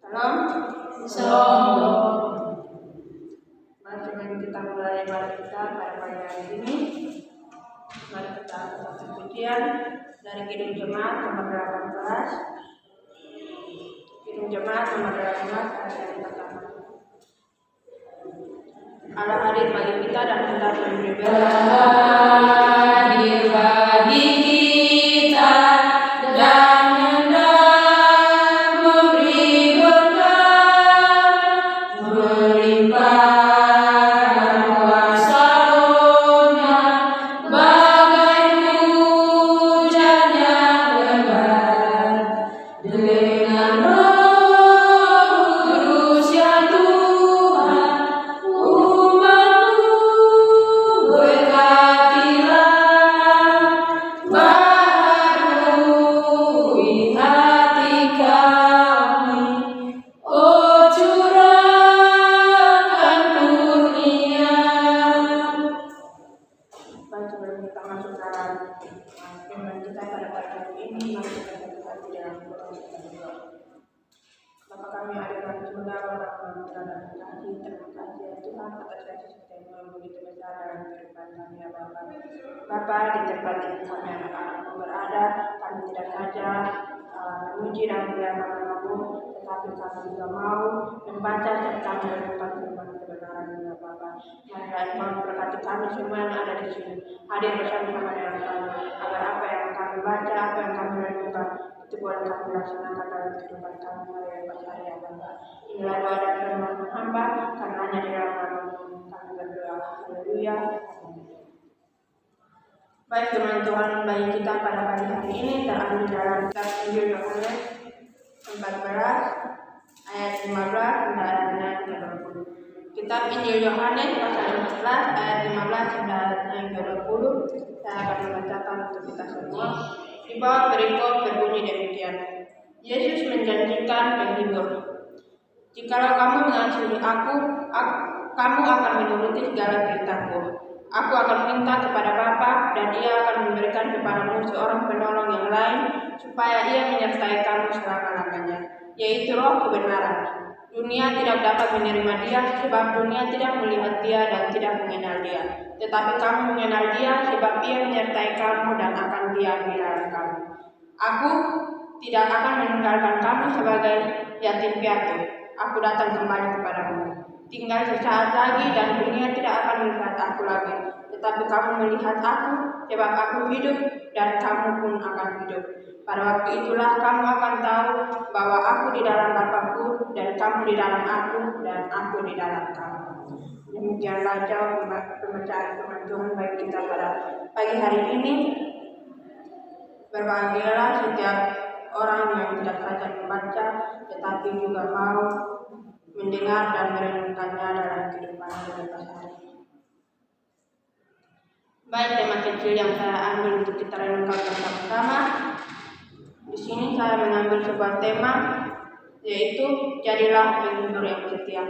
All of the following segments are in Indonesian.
Salam. Shalom. Mari kita mulai ibadah kita pada pagi hari ini. Mari kita angkat pujian dari Kidung Jemaat nomor 18. Kidung Jemaat nomor 18 ayat yang pertama. Allah hadir bagi kita dan hendak memberi berkat. Hadir bagi kita dan hendak memberi berkat, melimpahkan kuasa Roh-Nya bagai hujan yang lebat, dengan Roh Kudus ya Tuhan, umat-Mu berkatilah, baharui hati kami, oh curahkan kurnia. Baik, sebelum kita masuk dalam firman kita pada pagi hari ini, mari kita berdoa di dalam doa kita berdoa. Bapa kami ada dalam surga, Bapa kami dalam kasih, terima kasih ya Tuhan atas kasih setiamu yang begitu besar dalam kehidupan kami ya Bapa. Bapa, di tempat ini kami anak-anakmu berada, kami tidak saja memuji dan memuliakan nama-Mu, tetapi kami juga mau membaca serta merenungkan firman kebenaran ya Bapa. Marilah Engkau memberkati kami semua yang ada di sini, hadir bersama-sama dengan kami, agar apa yang kami baca, apa yang kami renungkan, itu boleh kami laksanakan dalam kehidupan kami hari lepas hari ya Bapa. Inilah doa dan firman hamba, karena hanya di dalam nama-Mu kami berdoa. Haleluya. Baik, firman Tuhan bagi kita pada pagi hari ini terambil dalam kitab Injil Yohanes 14 ayat 15 hingga ayatnya ke-20. Kitab Injil Yohanes pasal 14 ayat 15 hingga ayatnya yang ke-20. Saya akan membacakan untuk kita semua. Di bawah perikop berbunyi demikian. Yesus menjanjikan penghibur. Jikalau kamu mengasihi aku, kamu akan menuruti segala perintahku. Aku akan minta kepada Bapa, dan Ia akan memberikan kepadamu seorang penolong yang lain, supaya Ia menyertai kamu selama-lamanya, yaitu Roh kebenaran. Dunia tidak dapat menerima Dia, sebab dunia tidak melihat Dia dan tidak mengenal Dia. Tetapi kamu mengenal Dia, sebab Ia menyertai kamu dan akan diam di dalam kamu. Aku tidak akan meninggalkan kamu sebagai yatim piatu. Aku datang kembali kepadamu. Tinggal sesaat lagi dan dunia tidak akan melihat aku lagi, tetapi kamu melihat aku, sebab aku hidup dan kamu pun akan hidup. Pada waktu itulah kamu akan tahu bahwa aku di dalam Bapa-Ku dan kamu di dalam aku dan aku di dalam kamu. Demikianlah jauh pembacaan firman Tuhan bagi kita pada pagi hari ini. Berbahagialah setiap orang yang tidak saja membaca, tetapi juga mau mendengar dan merenungkannya dalam kehidupan lepas hari. Baik, tema kecil yang saya ambil untuk kita renungkan bersama-sama. Di sini saya mengambil sebuah tema, yaitu jadilah penghibur yang setia.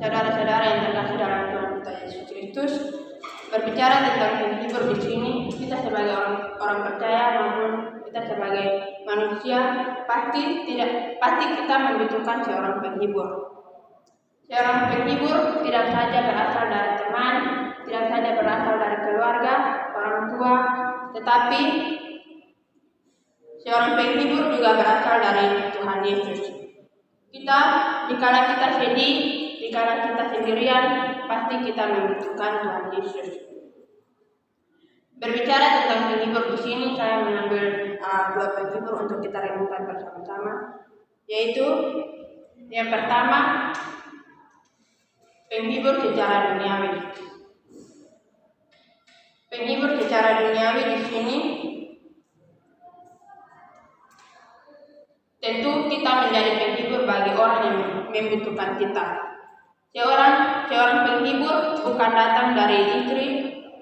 Saudara-saudara yang terkasih dalam Tuhan kita Yesus Kristus, berbicara tentang penghibur di sini, kita sebagai orang percaya maupun kita sebagai manusia pasti kita membutuhkan seorang penghibur. Seorang penghibur tidak saja berasal dari teman, tidak saja berasal dari keluarga, orang tua, tetapi seorang penghibur juga berasal dari Tuhan Yesus. Dikala kita sedih, dikala kita sendirian, pasti kita membutuhkan Tuhan Yesus. Berbicara tentang penghibur di sini, saya mengambil dua penghibur untuk kita renungkan bersama-sama, yaitu yang pertama, penghibur secara duniawi. Penghibur secara duniawi di sini tentu kita menjadi penghibur bagi orang yang membutuhkan kita. Seorang penghibur bukan datang dari istri,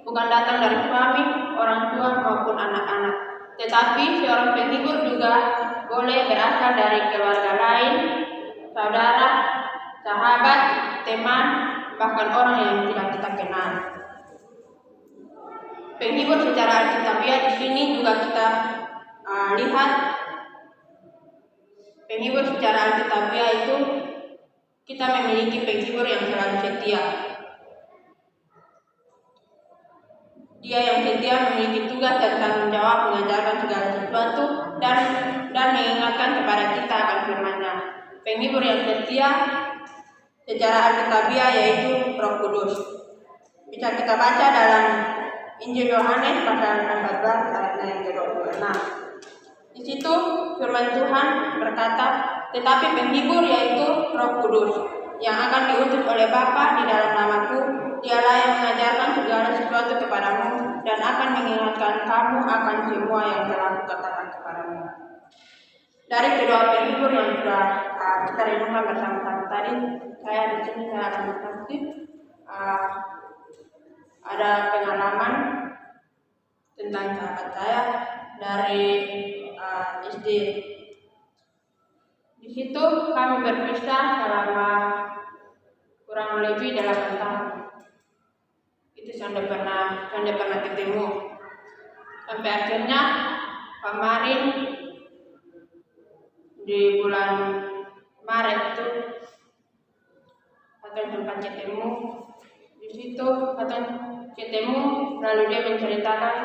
bukan datang dari suami, orang tua maupun anak-anak, tetapi seorang penghibur juga boleh berasal dari keluarga lain, saudara, sahabat, teman, bahkan orang yang tidak kita kenal. Penghibur secara alkitabiah di sini juga kita lihat Penghibur secara alkitabiah itu kita memiliki penghibur yang selalu setia. Dia yang setia memiliki tugas dan tanggung jawab mengajarkan segala sesuatu dan mengingatkan kepada kita akan firman-Nya. Penghibur yang setia secara alkitabiah yaitu Roh Kudus. Bisa kita baca dalam Injil Yohanes pasal 14 ayat yang ke-26. Di situ firman Tuhan berkata, tetapi penghibur yaitu Roh Kudus yang akan diutus oleh Bapa di dalam namaku, dialah yang mengajarkan segala sesuatu kepadamu dan akan mengingatkan kamu akan semua yang telah kukatakan kepadamu. Dari kedua penghibur yang sudah kita renungkan bersama-sama tadi, saya di sini akan bersaksi ada pengalaman tentang sahabat saya dari SD. Di situ kami berpisah selama kurang lebih 8 tahun. Itu sampai pernah ketemu. Sampai akhirnya kemarin di bulan Maret itu akan sempat ketemu. Di situ akan ketemu, lalu dia menceritakan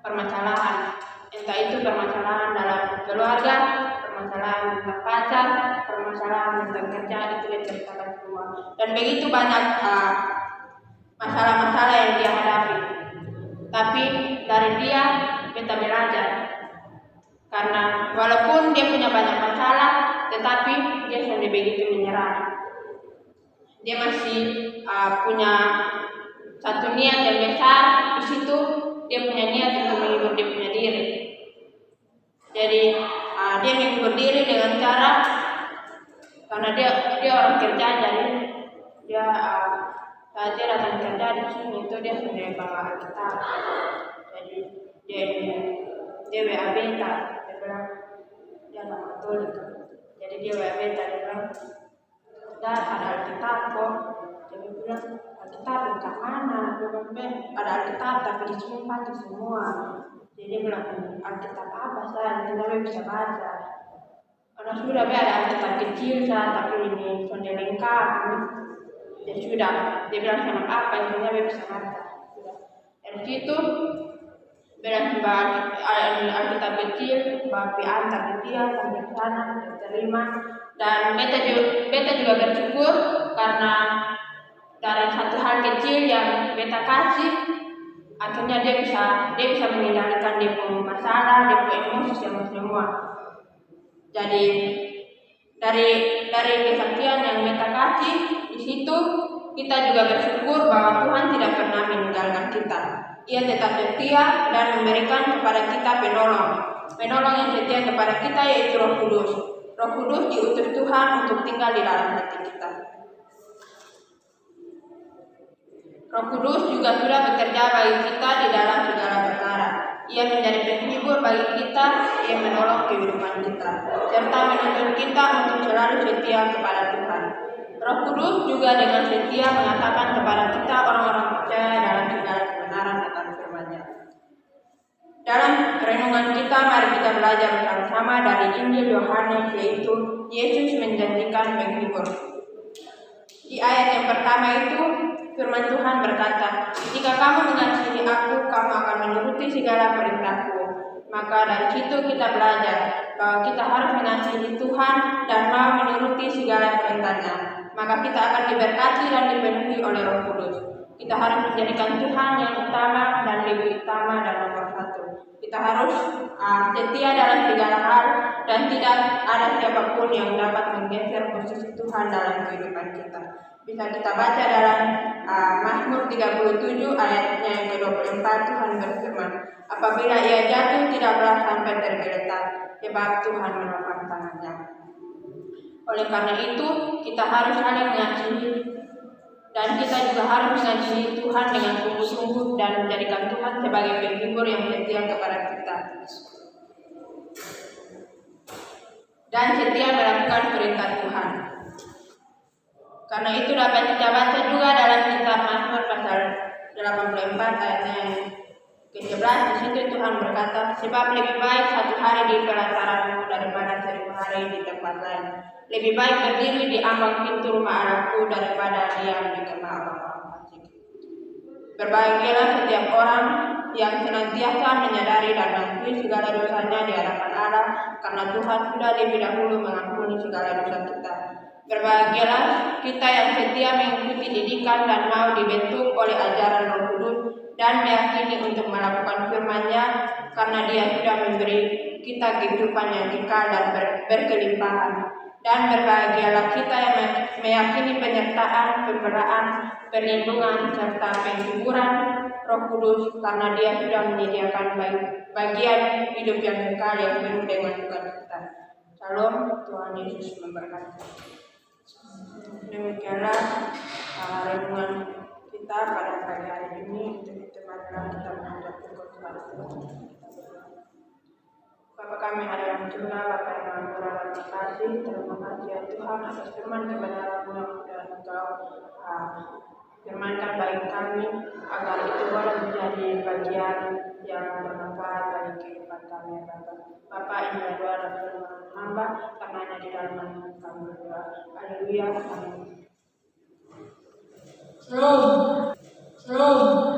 permasalahan. Entah itu permasalahan dalam keluarga, permasalahan tentang pacar, permasalahan tentang kerja, itu dia ceritakan semua. Dan begitu banyak masalah-masalah yang dia hadapi. Tapi dari dia kita belajar. Karena walaupun dia punya banyak masalah, tetapi dia sudah begitu menyerah. Dia masih punya satu niat yang besar. Di situ dia punya niat untuk menghibur dia punya diri. Jadi dia menghibur diri dengan cara, karena dia orang kerja, jadi dia saat dia datang kerja di sini itu dia sudah bawa Alkitab. Jadi dia WA beta, dia bilang dia nggak betul itu. Jadi dia WA beta, dia bilang udah ada Alkitab kok. Jadi dia bilang Alkitab entah mana, dia bilang ada Alkitab tapi di sini pasti semua. Jadi dia bilang Alkitab apa saya, kita bisa baca. Karena sudah ada Alkitab kecil saya, tapi ini sudah lengkap. Ya sudah, dia bilang sama apa yang dia bisa baca. Dari situ bilang Alkitab kecil, Bapak antar ke dia sampai sana, diterima. Dan beta juga bersyukur karena dari satu hal kecil yang beta kasih, akhirnya dia bisa mengendalikan dia punya masalah, dia punya emosi semua. Jadi dari kesaktian yang beta kasih di situ, kita juga bersyukur bahwa Tuhan tidak pernah meninggalkan kita. Ia tetap setia dan memberikan kepada kita penolong yang setia kepada kita, yaitu Roh Kudus. Roh Kudus diutus Tuhan untuk tinggal di dalam hati kita. Roh Kudus juga sudah bekerja bagi kita di dalam segala perkara. Ia menjadi penghibur bagi kita, ia menolong kehidupan kita, serta menuntun kita untuk selalu setia kepada Tuhan. Roh Kudus juga dengan setia mengatakan kepada kita orang-orang percaya dalam segala kebenaran akan firman-Nya. Dalam renungan kita, mari kita belajar bersama-sama dari Injil Yohanes, yaitu Yesus menjanjikan penghibur. Di ayat yang pertama itu, firman Tuhan berkata, jika kamu mengasihi aku, kamu akan menuruti segala perintahku. Maka dari situ kita belajar bahwa kita harus mengasihi Tuhan dan mau menuruti segala perintah-Nya. Maka kita akan diberkati dan dipenuhi oleh Roh Kudus. Kita harus menjadikan Tuhan yang utama dan lebih utama dan nomor satu. Kita harus setia dalam segala hal dan tidak ada siapapun yang dapat menggeser posisi Tuhan dalam kehidupan kita. Bisa kita baca dalam Mazmur 37 ayatnya yang ke-24, Tuhan berfirman, apabila ia jatuh tidaklah sampai tergeletak, sebab Tuhan menopang tangannya. Oleh karena itu, kita harus saling mengasihi dan kita juga harus mengasihi Tuhan dengan sungguh-sungguh dan menjadikan Tuhan sebagai penghibur yang setia kepada kita. Dan setia melakukan perintah Tuhan. Karena itu dapat kita baca juga dalam kitab Mazmur pasal 84 ayatnya Ke-11 di situ Tuhan berkata, sebab lebih baik satu hari di pelataranmu daripada 1000 hari di tempat lain. Lebih baik berdiri di ambang pintu rumah Allahku daripada diam di kemah orang-orang fasik. Berbahagialah setiap orang yang senantiasa menyadari dan mengakui segala dosanya di hadapan Allah, karena Tuhan sudah lebih dahulu mengampuni segala dosa kita. Berbahagialah kita yang setia mengikuti didikan dan mau dibentuk oleh ajaran Roh Kudus dan meyakini untuk melakukan firman-Nya, karena Dia sudah memberi kita kehidupan yang kekal dan berkelimpahan. Dan berbahagialah kita yang meyakini penyertaan, pembelaan, perlindungan, serta penghiburan Roh Kudus, karena Dia sudah menyediakan bagian hidup yang kekal yang penuh dengan sukacita. Shalom, Tuhan Yesus memberkati. Demikianlah renungan kita pada pagi hari ini. Untuk itu marilah kita menghadap kepada Tuhan. Bapa kami ada yang surga, Bapa yang maha murah dan kasih, terima kasih ya Tuhan atas firman kebenaran-Mu yang sudah Engkau firmankan bagi kami, agar itu boleh menjadi bagian yang bermanfaat bagi kehidupan kami ya Bapa. Bapa, inilah doa dan firman hamba, karena di dalam nama kami berdoa. Haleluya. Amin. Shalom. Shalom.